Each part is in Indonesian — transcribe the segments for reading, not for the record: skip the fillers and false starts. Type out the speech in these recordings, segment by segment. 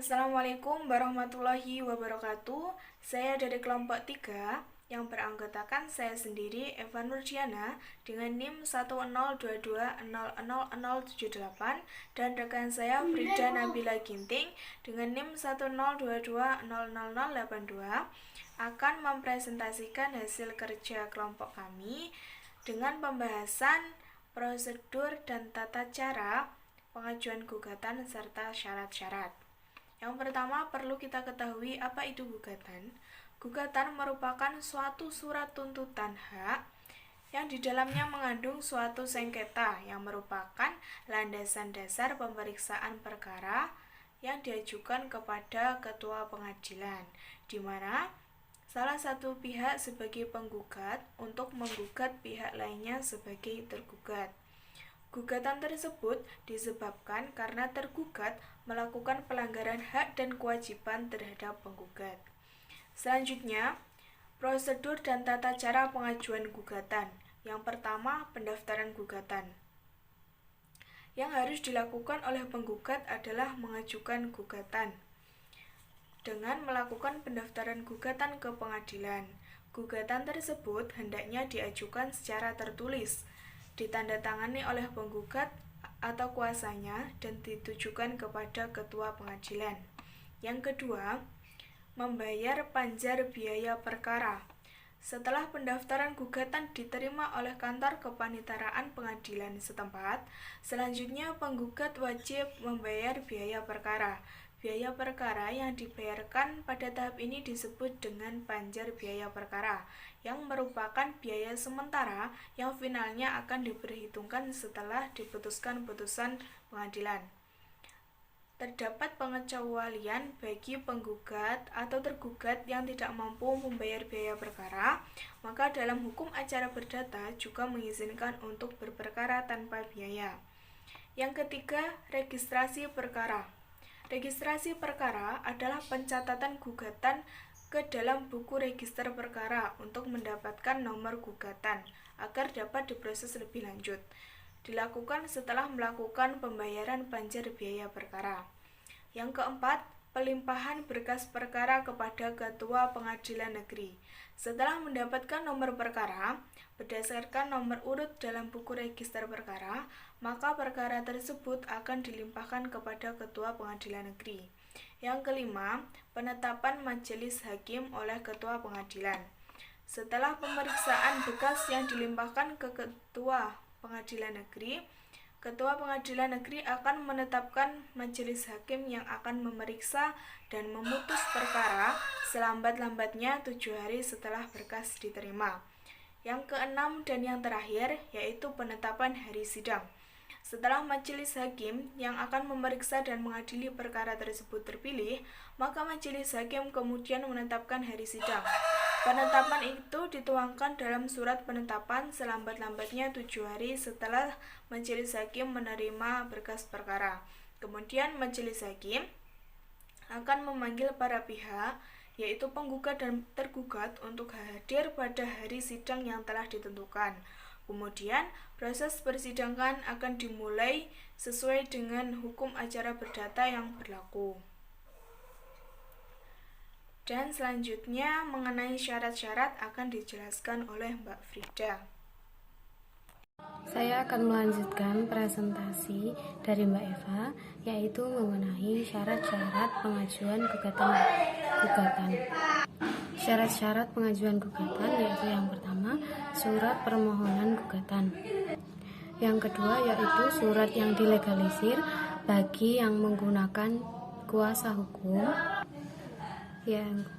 Assalamualaikum warahmatullahi wabarakatuh. Saya dari kelompok 3 yang beranggotakan saya sendiri, Eva Nurdiana, dengan NIM 102200078 dan rekan saya Frida Nabila Ginting dengan NIM 102200082 akan mempresentasikan hasil kerja kelompok kami dengan pembahasan prosedur dan tata cara pengajuan gugatan serta syarat-syarat. Yang pertama, perlu kita ketahui apa itu gugatan. Gugatan merupakan suatu surat tuntutan hak yang di dalamnya mengandung suatu sengketa yang merupakan landasan dasar pemeriksaan perkara yang diajukan kepada ketua pengadilan, di mana salah satu pihak sebagai penggugat untuk menggugat pihak lainnya sebagai tergugat. Gugatan tersebut disebabkan karena tergugat melakukan pelanggaran hak dan kewajiban terhadap penggugat. Selanjutnya, prosedur dan tata cara pengajuan gugatan. Yang pertama, pendaftaran gugatan. Yang harus dilakukan oleh penggugat adalah mengajukan gugatan dengan melakukan pendaftaran gugatan ke pengadilan. Gugatan tersebut hendaknya diajukan secara tertulis, ditandatangani oleh penggugat atau kuasanya dan ditujukan kepada ketua pengadilan. Yang kedua, membayar panjar biaya perkara. Setelah pendaftaran gugatan diterima oleh kantor kepaniteraan pengadilan setempat, selanjutnya penggugat wajib membayar biaya perkara. Biaya perkara yang dibayarkan pada tahap ini disebut dengan panjar biaya perkara, yang merupakan biaya sementara yang finalnya akan diperhitungkan setelah diputuskan putusan pengadilan. Terdapat pengecualian bagi penggugat atau tergugat yang tidak mampu membayar biaya perkara, maka dalam hukum acara perdata juga mengizinkan untuk berperkara tanpa biaya. Yang ketiga, registrasi perkara. Registrasi perkara adalah pencatatan gugatan ke dalam buku register perkara untuk mendapatkan nomor gugatan agar dapat diproses lebih lanjut. Dilakukan setelah melakukan pembayaran panjar biaya perkara. Yang keempat, pelimpahan berkas perkara kepada ketua pengadilan negeri. Setelah mendapatkan nomor perkara, berdasarkan nomor urut dalam buku register perkara, maka perkara tersebut akan dilimpahkan kepada ketua pengadilan negeri. Yang kelima, penetapan majelis hakim oleh ketua pengadilan. Setelah pemeriksaan berkas yang dilimpahkan ke ketua pengadilan negeri, ketua pengadilan negeri akan menetapkan majelis hakim yang akan memeriksa dan memutus perkara selambat-lambatnya 7 hari setelah berkas diterima. Yang keenam dan yang terakhir yaitu penetapan hari sidang. Setelah majelis hakim yang akan memeriksa dan mengadili perkara tersebut terpilih, maka majelis hakim kemudian menetapkan hari sidang. Penetapan itu dituangkan dalam surat penetapan selambat-lambatnya 7 hari setelah majelis hakim menerima berkas perkara. Kemudian majelis hakim akan memanggil para pihak, yaitu penggugat dan tergugat, untuk hadir pada hari sidang yang telah ditentukan. Kemudian, proses persidangan akan dimulai sesuai dengan hukum acara perdata yang berlaku. Dan selanjutnya mengenai syarat-syarat akan dijelaskan oleh Mbak Frida. Saya akan melanjutkan presentasi dari Mbak Eva, yaitu mengenai syarat-syarat pengajuan gugatan. Syarat-syarat pengajuan gugatan yaitu yang pertama, surat permohonan gugatan. Yang kedua yaitu surat yang dilegalisir bagi yang menggunakan kuasa hukum. Yang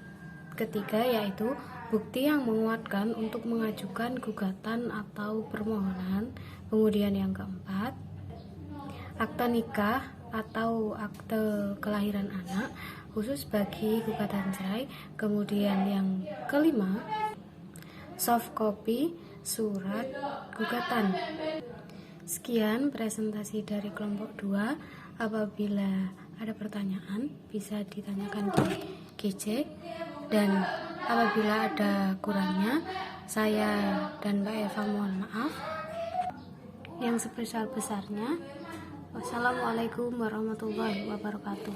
ketiga yaitu bukti yang menguatkan untuk mengajukan gugatan atau permohonan. Kemudian yang keempat, akta nikah atau akte kelahiran anak khusus bagi gugatan cerai. Kemudian yang kelima, soft copy surat gugatan. Sekian presentasi dari kelompok 2. Apabila ada pertanyaan bisa ditanyakan di GC, dan apabila ada kurangnya saya dan Mbak Eva mohon maaf yang sebesar-besarnya. Wassalamualaikum warahmatullahi wabarakatuh.